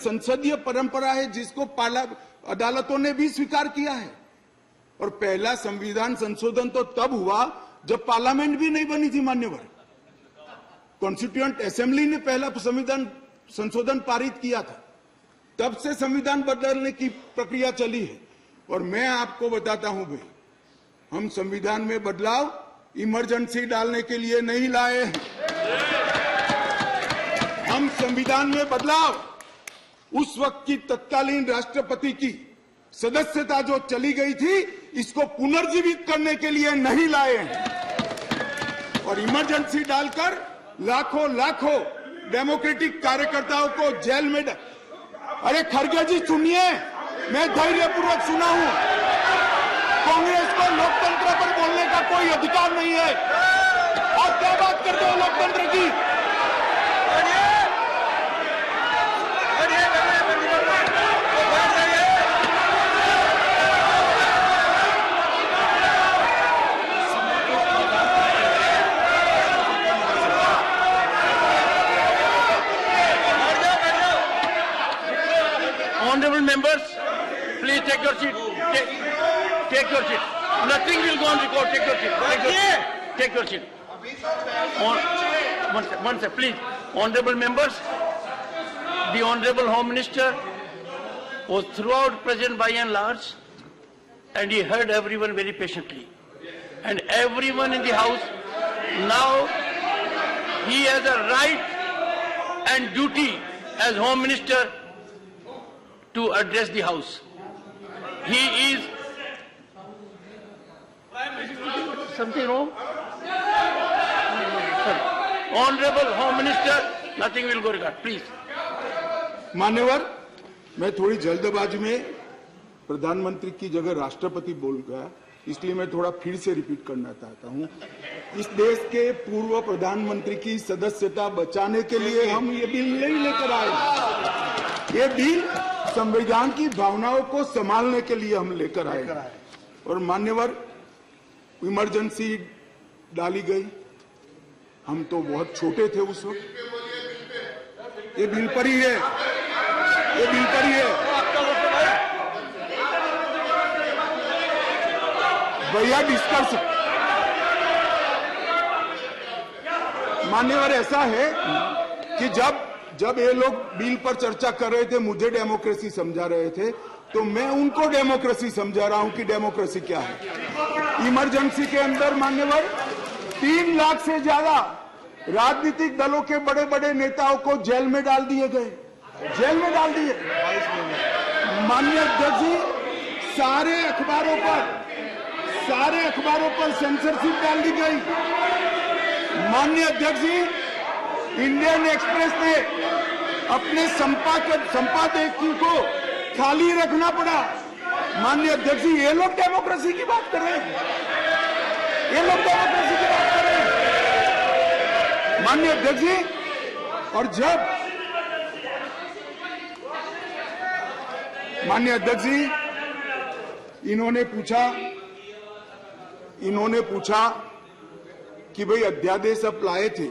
संसदीय परंपरा है जिसको अदालतों ने भी स्वीकार किया है। और पहला संविधान संशोधन तो तब हुआ जब पार्लियामेंट भी नहीं बनी थी मान्यवर। कॉन्स्टिट्यूएंट असेंबली ने पहला संविधान संशोधन पारित किया था, तब से संविधान बदलने की प्रक्रिया चली है। और मैं आपको बताता हूं भाई, हम संविधान में बदलाव इमरजेंसी डालने के लिए नहीं लाए हैं। हम संविधान में बदलाव उस वक्त की तत्कालीन राष्ट्रपति की सदस्यता जो चली गई थी, इसको पुनर्जीवित करने के लिए नहीं लाए हैं। और इमरजेंसी डालकर लाखों लाखों डेमोक्रेटिक कार्यकर्ताओं को जेल में अरे खड़गे जी सुनिए, मैं धैर्यपूर्वक सुना हूं। कांग्रेस को लोकतंत्र पर बोलने का कोई अधिकार नहीं है। आप क्या बात करते हो लोकतंत्र की? Honorable members, please take your seat. Take your seat. Nothing will go on record. Take your seat. Take your seat. One second, please. Honorable members, the Honorable Home Minister was throughout present by and large, and he heard everyone very patiently. And everyone in the House, now he has a right and duty as Home Minister to address the House. He is something wrong? Sorry. Honorable Home Minister, nothing will go regard. Please. मान्यवर, मैं थोड़ी जल्दबाजी में प्रधानमंत्री की जगह राष्ट्रपति बोल गया, इसलिए मैं थोड़ा फिर से रिपीट करना चाहता हूं। इस देश के पूर्व प्रधानमंत्री की सदस्यता बचाने के लिए हम ये बिल नहीं लेकर आए। ये बिल संविधान की भावनाओं को संभालने के लिए हम लेकर आए। और मान्यवर, इमरजेंसी डाली गई, हम तो बहुत छोटे थे उस वक्त। ये बिल पर ही है, ये बिल पर ही है। भैया डिस्कस मान्यवर, ऐसा है कि जब ये लोग बिल पर चर्चा कर रहे थे, मुझे डेमोक्रेसी समझा रहे थे, तो मैं उनको डेमोक्रेसी समझा रहा हूं कि डेमोक्रेसी क्या है। इमरजेंसी के अंदर मान्यवर 3 लाख से ज्यादा राजनीतिक दलों के बड़े बड़े नेताओं को जेल में डाल दिए गए, जेल में डाल दिए। माननीय अध्यक्ष जी, सारे अखबारों पर सेंसरशिप डाल दी गई। माननीय अध्यक्ष जी, इंडियन एक्सप्रेस ने अपने संपादकीय को खाली रखना पड़ा। माननीय अध्यक्ष जी, ये लोग डेमोक्रेसी की बात कर रहे हैं, ये लोग डेमोक्रेसी की बात कर रहे हैं। माननीय अध्यक्ष जी, और जब माननीय अध्यक्ष जी इन्होंने पूछा कि भाई अध्यादेश अब लाए थे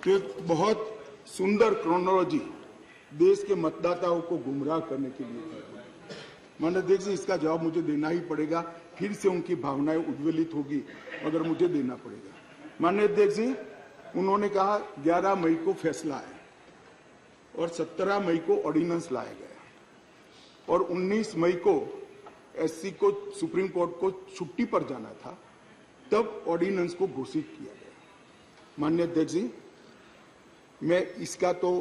तो एक बहुत सुंदर क्रोनोलॉजी देश के मतदाताओं को गुमराह करने के लिए। माननीय अध्यक्ष जी, इसका जवाब मुझे देना ही पड़ेगा, फिर से उनकी भावनाएं उद्वेलित होगी मगर मुझे देना पड़ेगा। माननीय अध्यक्ष जी, उन्होंने कहा 11 मई को फैसला है और 17 मई को ऑर्डिनेंस लाया गया और 19 मई को एससी को सुप्रीम कोर्ट को छुट्टी पर जाना था, तब ऑर्डिनेंस को घोषित किया गया। माननीय अध्यक्ष जी, मैं इसका तो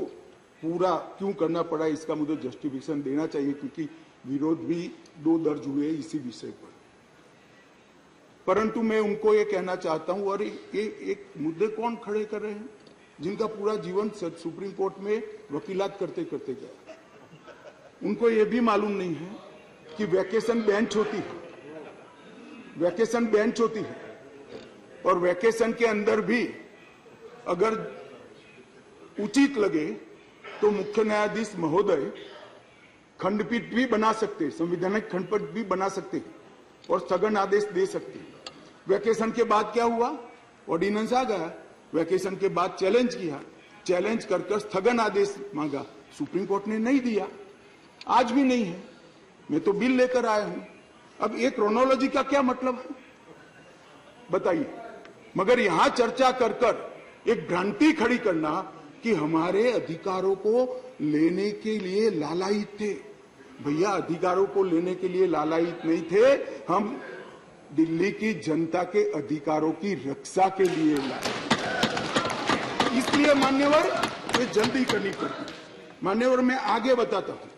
पूरा क्यों करना पड़ा इसका मुझे जस्टिफिकेशन देना चाहिए, क्योंकि विरोध भी 2 दर्ज हुए इसी विषय पर। परंतु मैं उनको ये कहना चाहता हूं, और ये एक मुद्दे कौन खड़े कर रहे हैं जिनका पूरा जीवन सुप्रीम कोर्ट में वकीलात करते करते गया। उनको ये भी मालूम नहीं है कि वैकेशन बेंच होती है, वैकेशन बेंच होती है, और वैकेशन के अंदर भी अगर उचित लगे तो मुख्य न्यायाधीश महोदय खंडपीठ भी बना सकते, संवैधानिक खंडपीठ भी बना सकते और स्थगन आदेश दे सकते। वैकेशन के बाद क्या हुआ? ऑर्डिनेंस आ गया। वैकेशन के बाद चैलेंज किया, चैलेंज कर स्थगन आदेश मांगा, सुप्रीम कोर्ट ने नहीं दिया, आज भी नहीं है। मैं तो बिल लेकर आया हूं। अब ये क्रोनोलॉजी का क्या मतलब है बताइए? मगर यहां चर्चा कर कर एक भ्रांति खड़ी करना कि हमारे अधिकारों को लेने के लिए लालायित थे। भैया, अधिकारों को लेने के लिए लालायित नहीं थे, हम दिल्ली की जनता के अधिकारों की रक्षा के लिए लाए। इसलिए मान्यवर, ये जल्दी करनी पड़ती। मान्यवर, मैं आगे बताता हूं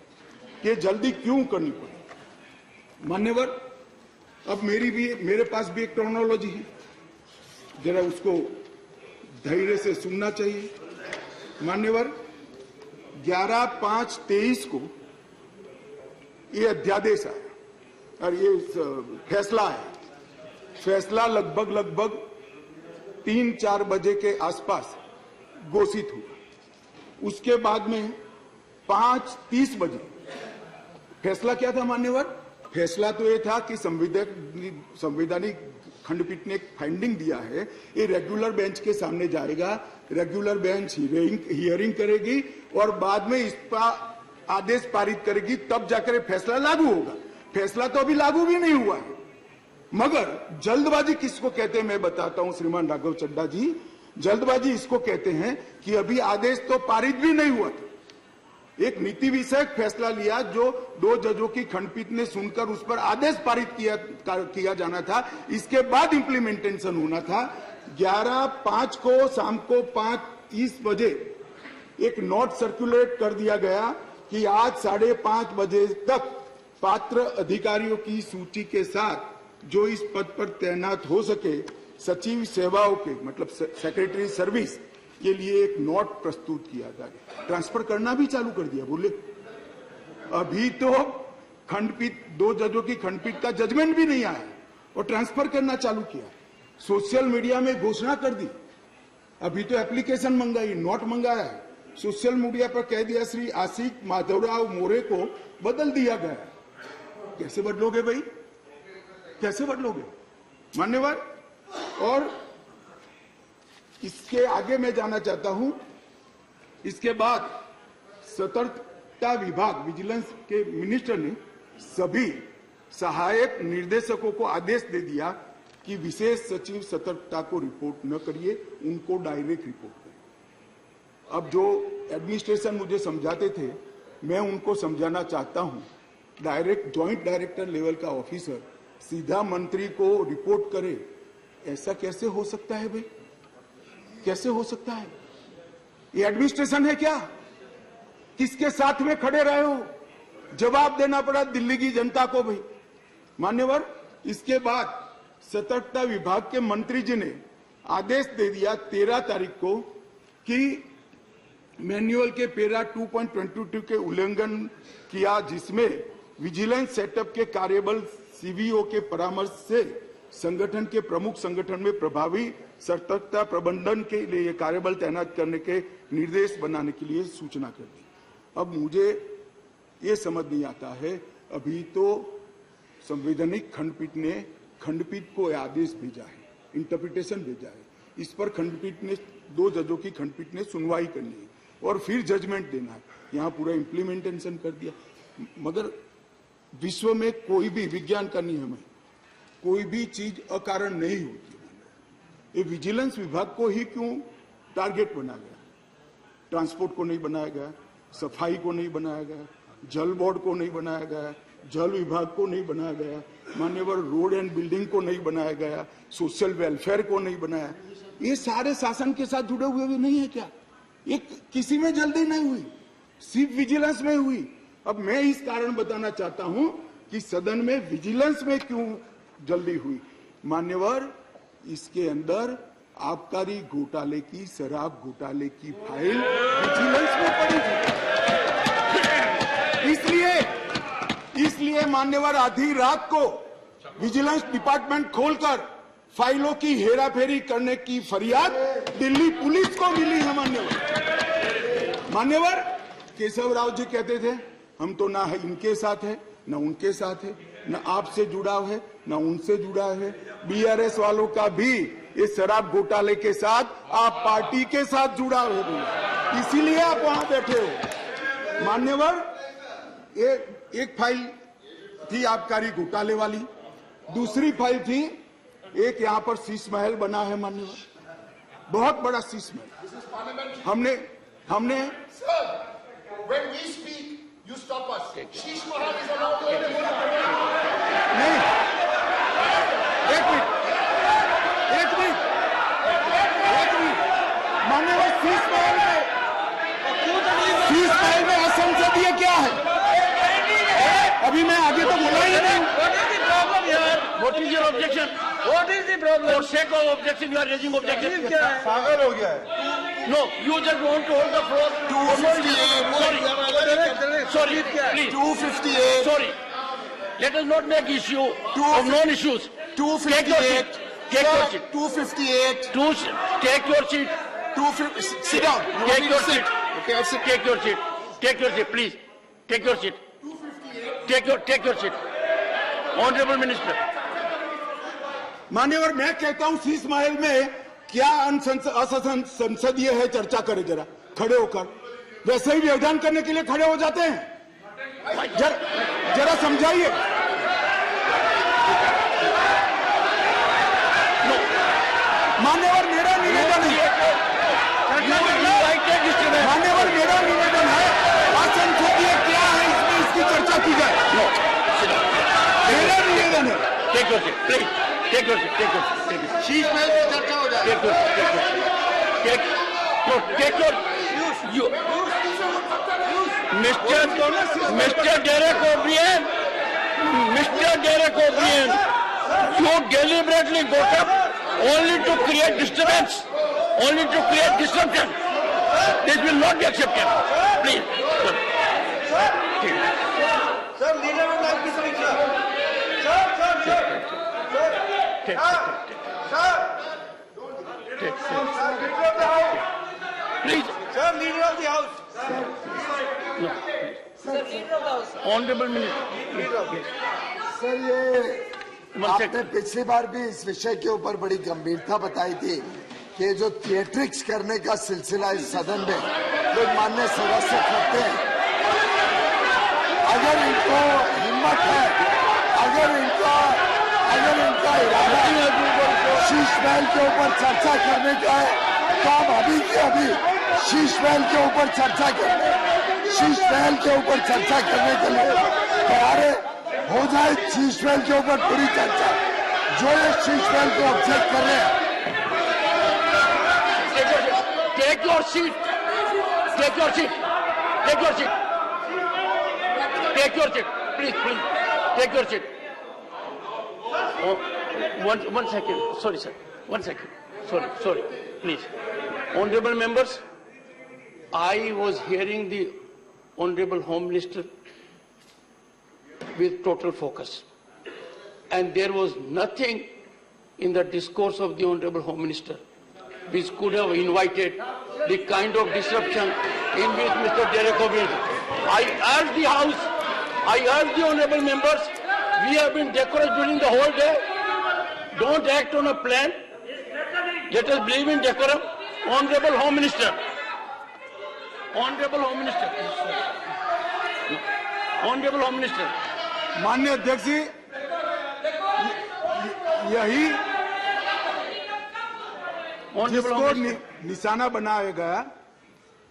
कि जल्दी क्यों करनी पड़ी। मान्यवर, अब मेरे पास भी एक क्रोनोलॉजी है, जरा उसको धैर्य से सुनना चाहिए। मान्यवर, 11/5/23 को ये अध्यादेश आया और ये फैसला है। फैसला लगभग 3-4 बजे के आसपास घोषित हुआ। उसके बाद में 5:30 बजे फैसला क्या था मान्यवर? फैसला तो ये था कि संवैधानिक खंडपीठ ने एक फाइंडिंग दिया है, ये रेगुलर बेंच के सामने जाएगा, रेगुलर बेंच हियरिंग करेगी और बाद में इस पर आदेश पारित करेगी, तब जाकर फैसला लागू होगा। फैसला तो अभी लागू भी नहीं हुआ है। मगर जल्दबाजी किसको कहते हैं मैं बताता हूं श्रीमान राघव चड्ढा जी। जल्दबाजी इसको कहते हैं कि अभी आदेश तो पारित भी नहीं हुआ था। एक नीति विषयक फैसला लिया जो 2 जजों की खंडपीठ ने सुनकर उस पर आदेश पारित किया जाना था, इसके बाद इंप्लीमेंटेशन होना था। 11/5 को शाम को 5:30 बजे एक नोट सर्कुलेट कर दिया गया कि आज 5:30 बजे तक पात्र अधिकारियों की सूची के साथ जो इस पद पर तैनात हो सके, सचिव सेवाओं के मतलब सेक्रेटरी सर्विस के लिए एक नोट प्रस्तुत किया जाए। ट्रांसफर करना भी चालू कर दिया। बोले अभी तो खंडपीठ 2 जजों की खंडपीठ का जजमेंट भी नहीं आया और ट्रांसफर करना चालू किया। सोशल मीडिया में घोषणा कर दी। अभी तो एप्लीकेशन मंगाई, नोट मंगाया है। सोशल मीडिया पर कह दिया श्री आशिक माधवराव मोरे को बदल दिया गया। कैसे बदलोगे भाई, कैसे बदलोगे मान्यवर? और इसके आगे मैं जाना चाहता हूं। इसके बाद सतर्कता विभाग विजिलेंस के मिनिस्टर ने सभी सहायक निर्देशकों को आदेश दे दिया कि विशेष सचिव सतर्कता को रिपोर्ट न करिए, उनको डायरेक्ट रिपोर्ट करिए। अब जो एडमिनिस्ट्रेशन मुझे समझाते थे, मैं उनको समझाना चाहता हूं। डायरेक्ट जॉइंट डायरेक्टर लेवल का ऑफिसर सीधा मंत्री को रिपोर्ट करे, ऐसा कैसे हो सकता है भाई? कैसे हो सकता है? ये एडमिनिस्ट्रेशन है क्या? किसके साथ में खड़े रहे हो? जवाब देना पड़ा दिल्ली की जनता को भाई। मान्यवर, इसके बाद सतर्कता विभाग के मंत्री जी ने आदेश दे दिया 13 तारीख को कि मैन्युअल के पैरा 2.22 के उल्लंघन किया, जिसमें विजिलेंस सेटअप के कार्यबल सीवीओ के परामर्श से संगठन के प्रमुख संगठन में प्रभावी सतर्कता प्रबंधन के लिए कार्यबल तैनात करने के निर्देश बनाने के लिए सूचना कर दी। अब मुझे ये समझ नहीं आता है, अभी तो संवैधानिक खंडपीठ ने खंडपीठ को आदेश भेजा है, इंटरप्रिटेशन भेजा है। इस पर खंडपीठ ने 2 जजों की खंडपीठ ने सुनवाई करनी है और फिर जजमेंट देना है। यहाँ पूरा इंप्लीमेंटेशन कर दिया। मगर विश्व में कोई भी विज्ञान का नियम है, कोई भी चीज अकारण नहीं होती। ये विजिलेंस विभाग को ही क्यों टारगेट बनाया गया? ट्रांसपोर्ट को नहीं बनाया गया, सफाई को नहीं बनाया गया, जल बोर्ड को नहीं बनाया गया, जल विभाग को नहीं बनाया गया, मान्यवर रोड एंड बिल्डिंग को नहीं बनाया गया, सोशल वेलफेयर को नहीं बनाया। ये सारे शासन के साथ जुड़े हुए भी नहीं है क्या? ये किसी में जल्दी नहीं हुई, सिर्फ विजिलेंस में हुई। अब मैं इस कारण बताना चाहता हूं कि सदन में विजिलेंस में क्यों जल्दी हुई। मान्यवर, इसके अंदर आबकारी घोटाले की, शराब घोटाले की फाइल विजिलेंस में पड़ी थी। इसलिए मान्यवर, आधी रात को विजिलेंस डिपार्टमेंट खोलकर फाइलों की हेराफेरी करने की फरियाद दिल्ली पुलिस को मिली है। मान्यवर, केशव राव जी कहते थे हम तो ना इनके साथ है, ना उनके साथ है, न आपसे जुड़ाव है, न उनसे जुड़ा है। बीआरएस वालों का भी इस शराब घोटाले के साथ आप पार्टी के साथ जुड़ाव है, इसीलिए आप वहां बैठे हो। मान्यवर, एक फाइल थी आबकारी घोटाले वाली, दूसरी फाइल थी एक यहाँ पर शीश महल बना है मान्यवर, बहुत बड़ा शीश महल। हमने When we speak, you stop us. Sheesh Mahal is allowed to नहीं, एक मिनट मान्यवर, शीश महल में असंसदीय क्या है? अभी मैं आगे तो बोला ही नहीं। What is your objection? What is the problem? For sake of objection, you are raising objection. पागल हो गया है। No, you just want to hold the floor. 258. Sorry, please. 258. Sorry. Let us not make issue of non-issues. 258. Take your seat. 258. Take your seat. 250. Sit down. You want Take me your to sit? seat. Okay, I'll sit. Take your seat. Take your seat, please. Take your seat. Take your seat. Honorable Minister. मान्यवर, मैं कहता हूं शीश महल में क्या असंसदीय है, चर्चा करें जरा खड़े होकर। वैसे ही व्यवधान करने के लिए खड़े हो जाते हैं, जरा समझाइए। मान्यवर, मेरा निवेदन है, असंसदीय क्या है इसमें इसकी चर्चा की जाए। मेरा निवेदन है। Take your seat, please. Take your seat. Sheesh Mahal पे चर्चा हो जाए। Take your you. Mr. Derek O'Brien, you deliberately got up only to create disturbance, only to create disruption. This will not be accepted. Please. Sir, leader would like to speak, sir. Please. Sir, leader of the house. Honorable Minister. Sir, ये One आपने second. पिछली बार भी इस विषय के ऊपर बड़ी गंभीरता बताई थी कि जो थिएट्रिक्स करने का सिलसिला इस सदन में जो माननीय सदस्य करते हैं, अगर इनको हिम्मत है, अगर इनका इरादा शीश महल के ऊपर चर्चा करने का है, तो हम अभी के अभी शीश महल के ऊपर चर्चा करने के लिए तैयार है। हो जाए शीश महल के ऊपर पूरी चर्चा। जो ये शीश महल को ऑब्जेक्ट कर रहे हैं, Take your seat. Please. Take your seat. Oh, one second. Sorry, sir. 1 second. Sorry. Please. Honorable members, I was hearing the Honorable Home Minister with total focus. And there was nothing in the discourse of the Honorable Home Minister which could have invited the kind of disruption in which Mr. Derek O'Brien. I urge the House, I urge the Honorable members, we have been decorous during the whole day. Don't act on a plan. Let us believe in decorum. Honorable Home Minister. माननीय अध्यक्ष जी, यही जिसको निशाना बनाया गया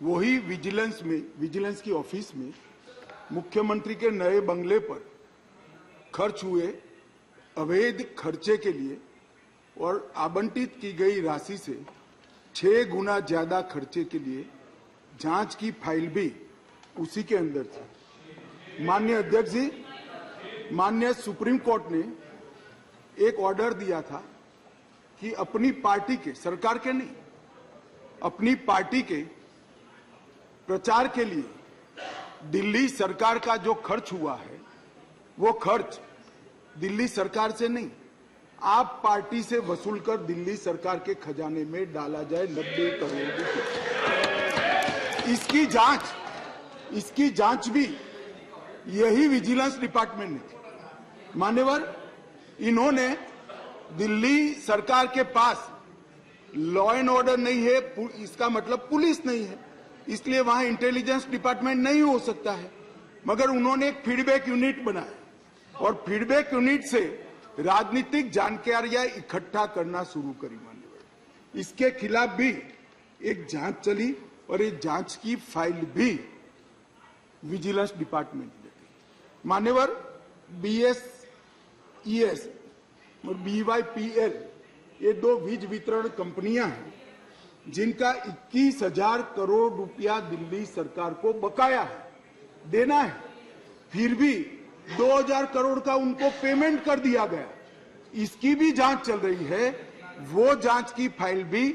वही vigilance की office में मुख्यमंत्री के नए बंगले पर खर्च हुए अवैध खर्चे के लिए और आवंटित की गई राशि से 6 गुना ज्यादा खर्चे के लिए जांच की फाइल भी उसी के अंदर थी। माननीय अध्यक्ष जी, माननीय सुप्रीम कोर्ट ने एक ऑर्डर दिया था कि अपनी पार्टी के, सरकार के नहीं, अपनी पार्टी के प्रचार के लिए दिल्ली सरकार का जो खर्च हुआ है वो खर्च दिल्ली सरकार से नहीं, आप पार्टी से वसूल कर दिल्ली सरकार के खजाने में डाला जाए 90 करोड़ रुपए। इसकी जांच भी यही विजिलेंस डिपार्टमेंट ने की। मान्यवर, इन्होंने दिल्ली सरकार के पास लॉ एंड ऑर्डर नहीं है, इसका मतलब पुलिस नहीं है, इसलिए वहां इंटेलिजेंस डिपार्टमेंट नहीं हो सकता है, मगर उन्होंने एक फीडबैक यूनिट बनाया और फीडबैक यूनिट से राजनीतिक जानकारियां इकट्ठा करना शुरू करी। मान्यवर, इसके खिलाफ भी एक जांच चली और एक जांच की फाइल भी विजिलेंस डिपार्टमेंट ने दी। मान्यवर, BSES और BYPL ये दो वीज वितरण कंपनियां हैं जिनका 21,000 करोड़ रुपया दिल्ली सरकार को बकाया है, देना है, फिर भी 2,000 करोड़ का उनको पेमेंट कर दिया गया। इसकी भी जांच चल रही है। वो जांच की फाइल भी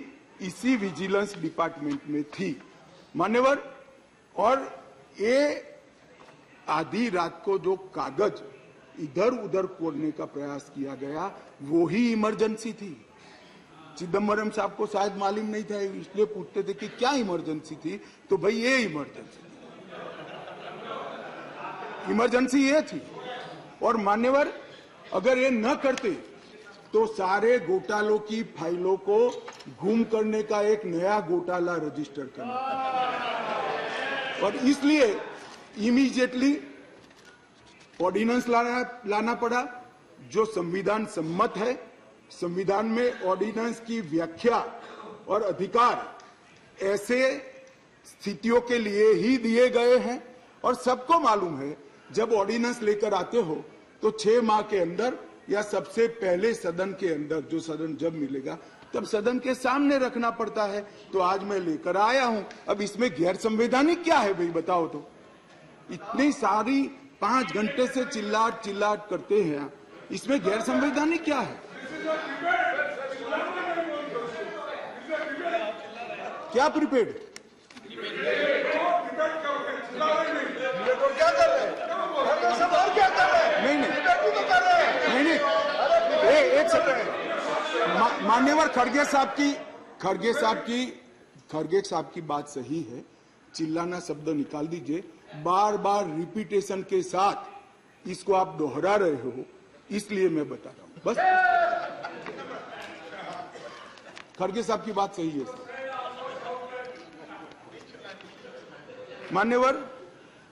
इसी विजिलेंस डिपार्टमेंट में थी। मान्यवर, और ये आधी रात को जो कागज इधर उधर कोरने का प्रयास किया गया वो ही इमरजेंसी थी। चिदम्बरम साहब को शायद मालूम नहीं था, इसलिए पूछते थे कि क्या इमरजेंसी थी, तो भाई ये इमरजेंसी थी, इमरजेंसी ये थी। और मान्यवर, अगर ये न करते तो सारे घोटालों की फाइलों को गुम करने का एक नया घोटाला रजिस्टर करना पड़ा और इसलिए इमीडिएटली ऑर्डिनेंस लाना पड़ा जो संविधान सम्मत है। संविधान में ऑर्डिनेंस की व्याख्या और अधिकार ऐसे स्थितियों के लिए ही दिए गए हैं और सबको मालूम है जब ऑर्डिनेंस लेकर आते हो तो 6 माह के अंदर या सबसे पहले सदन के अंदर, जो सदन जब मिलेगा तब सदन के सामने रखना पड़ता है। तो आज मैं लेकर आया हूं। अब इसमें गैर संवैधानिक क्या है भाई, बताओ तो। इतनी सारी 5 घंटे से चिल्लाट करते हैं, इसमें गैर संवैधानिक क्या है? क्या प्रीपेड नहीं, एक सेकंड। मान्यवर, खड़गे साहब की बात सही है। चिल्लाना शब्द निकाल दीजिए। बार बार रिपीटेशन के साथ इसको आप दोहरा रहे हो, इसलिए मैं बता रहा हूं बस। खड़गे साहब की बात सही है। मान्यवर,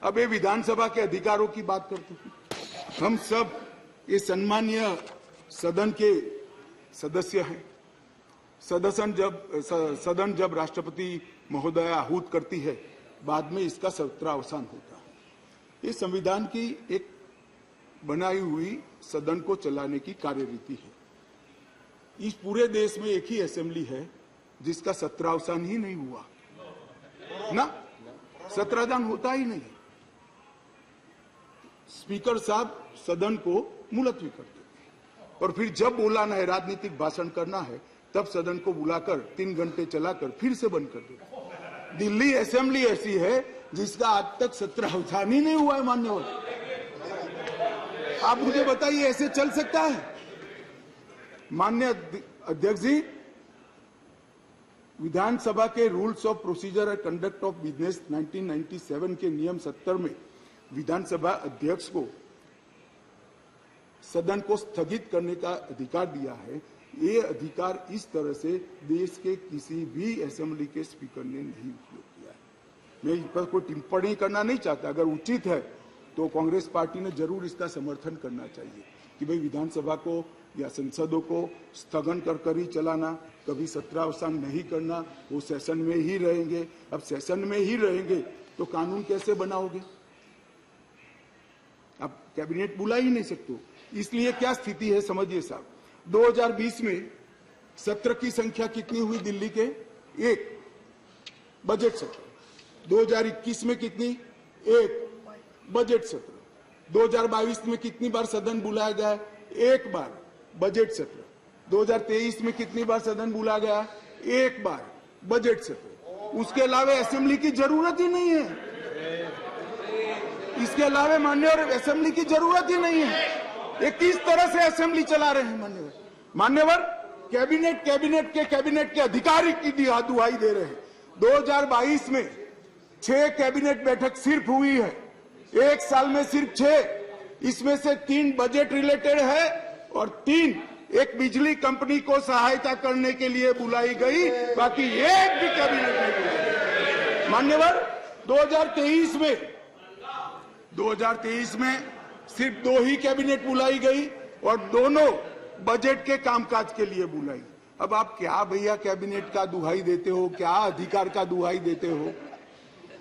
अब ये विधानसभा के अधिकारों की बात करते हैं। हम सब ये सम्मानीय सदन के सदस्य हैं। सदन जब राष्ट्रपति महोदय आहूत करती है, बाद में इसका सत्रावसान होता है। ये संविधान की एक बनाई हुई सदन को चलाने की कार्यरीति है। इस पूरे देश में एक ही असेंबली है जिसका सत्रावसान ही नहीं हुआ ना, सत्रावसान होता ही नहीं। स्पीकर साहब सदन को मुलतवी करते और फिर जब बुलाना है, राजनीतिक भाषण करना है, तब सदन को बुलाकर 3 घंटे चलाकर फिर से बंद कर देते। दिल्ली असेंबली ऐसी है जिसका आज तक सत्रावसान ही नहीं हुआ है। मान्यवर, आप मुझे बताइए ऐसे चल सकता है? माननीय अध्यक्ष जी, विधानसभा के rules of procedure and conduct of business 1997 के नियम 70 में विधानसभा अध्यक्ष को सदन को स्थगित करने का अधिकार दिया है। ये अधिकार इस तरह से देश के किसी भी असेंबली के स्पीकर ने नहीं उपयोग किया है। मैं इस पर कोई टिप्पणी करना नहीं चाहता। अगर उचित है तो कांग्रेस पार्टी ने जरूर इसका समर्थन करना चाहिए कि भाई विधानसभा को या संसदों को स्थगन कर ही चलाना, कभी सत्रावसान नहीं करना, वो सेशन में ही रहेंगे। अब सेशन में ही रहेंगे तो कानून कैसे बनाओगे? आप कैबिनेट बुला ही नहीं सकते। इसलिए क्या स्थिति है समझिए साहब। 2020 में सत्र की संख्या कितनी हुई दिल्ली के? 1 बजट सत्र। 2021 में कितनी? 1 बजट सत्र। 2022 में कितनी बार सदन बुलाया गया? 1 बार बजट सत्र। 2023 में कितनी बार सदन बुलाया गया? 1 बार बजट सत्र। उसके अलावा असेंबली की जरूरत ही नहीं है। इसके अलावा मान्यवर असेंबली की जरूरत ही नहीं है। ये किस तरह से असेंबली चला रहे हैं मान्यवर? कैबिनेट के अधिकारी की दुहाई दे रहे हैं। 2022 में 6 कैबिनेट बैठक सिर्फ हुई है, 1 साल में सिर्फ 6। इसमें से 3 बजट रिलेटेड है और 3 एक बिजली कंपनी को सहायता करने के लिए बुलाई गई, बाकी एक भी कैबिनेट नहीं बुलाई। मान्यवर 2023 में सिर्फ 2 ही कैबिनेट बुलाई गई और दोनों बजट के कामकाज के लिए बुलाई। अब आप क्या भैया कैबिनेट का दुहाई देते हो, क्या अधिकार का दुहाई देते हो?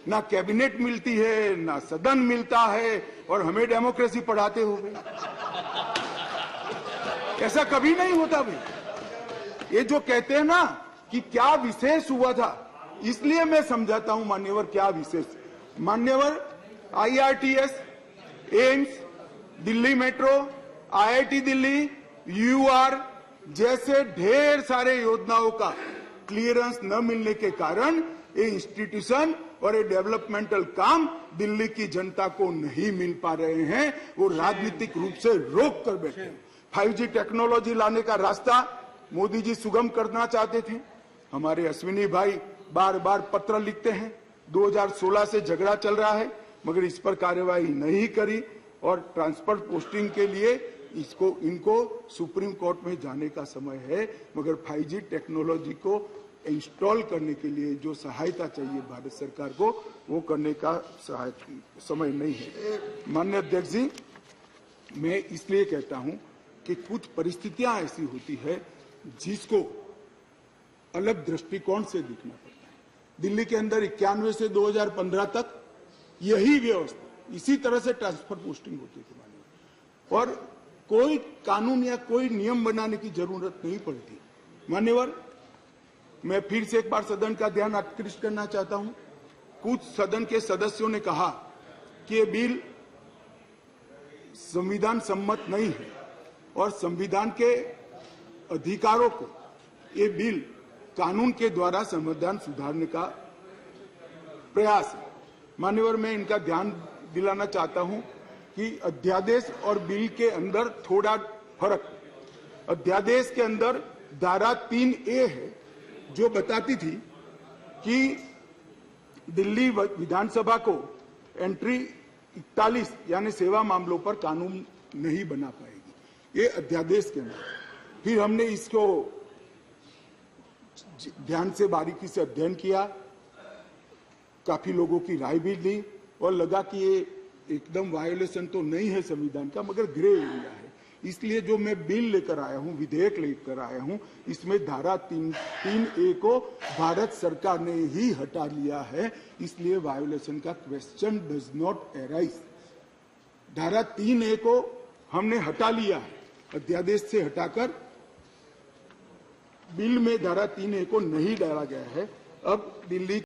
ना कैबिनेट मिलती है, ना सदन मिलता है, और हमें डेमोक्रेसी पढ़ाते हो भाई। ऐसा कभी नहीं होता भाई। ये जो कहते हैं ना कि क्या विशेष हुआ था, इसलिए मैं समझाता हूं मान्यवर क्या विशेष। मान्यवर IRTS, AIIMS, Delhi metro, IIT Delhi, UR जैसे ढेर सारे योजनाओं का क्लियरेंस न मिलने के कारण ये इंस्टीट्यूशन और ये डेवलपमेंटल काम दिल्ली की जनता को नहीं मिल पा रहे हैं। वो राजनीतिक रूप से रोक कर बैठे हैं। 5G टेक्नोलॉजी लाने का रास्ता मोदी जी सुगम करना चाहते थे। हमारे अश्विनी भाई बार बार पत्र लिखते हैं। 2016 से झगड़ा चल रहा है, मगर इस पर कार्यवाही नहीं करी और ट्रांसफर पोस्टिंग के लिए इनको सुप्रीम कोर्ट में जाने का समय है। मगर 5G टेक्नोलॉजी को इंस्टॉल करने के लिए जो सहायता चाहिए भारत सरकार को, वो करने का समय नहीं है। माननीय अध्यक्ष जी, मैं इसलिए कहता हूं कि कुछ परिस्थितियां ऐसी होती है जिसको अलग दृष्टिकोण से देखना पड़ता है। दिल्ली के अंदर 91 से 2015 तक यही व्यवस्था, इसी तरह से ट्रांसफर पोस्टिंग होती थी मान्यवर, और कोई कानून या कोई नियम बनाने की जरूरत नहीं पड़ती। मान्यवर, मैं फिर से एक बार सदन का ध्यान आकृष्ट करना चाहता हूं। कुछ सदन के सदस्यों ने कहा कि ये बिल संविधान सम्मत नहीं है और संविधान के अधिकारों को ये बिल कानून के द्वारा संविधान सुधारने का प्रयास है। मान्यवर, मैं इनका ध्यान दिलाना चाहता हूं कि अध्यादेश और बिल के अंदर थोड़ा फर्क। अध्यादेश के अंदर धारा 3A है जो बताती थी कि दिल्ली विधानसभा को एंट्री 41 यानी सेवा मामलों पर कानून नहीं बना पाएगी, ये अध्यादेश के अंदर। फिर हमने इसको ध्यान से बारीकी से अध्ययन किया, काफी लोगों की राय भी ली और लगा कि ये एकदम वायोलेशन तो नहीं है संविधान का, मगर ग्रे एरिया है। इसलिए जो मैं बिल लेकर आया हूं, विधेयक लेकर आया हूं, इसमें धारा 3A को भारत सरकार ने ही हटा लिया है, इसलिए वायोलेशन का क्वेश्चन डज नॉट अराइज। धारा 3A को हमने हटा लिया है, अध्यादेश से हटाकर बिल में धारा 3A को नहीं डाला गया है। अब दिल्ली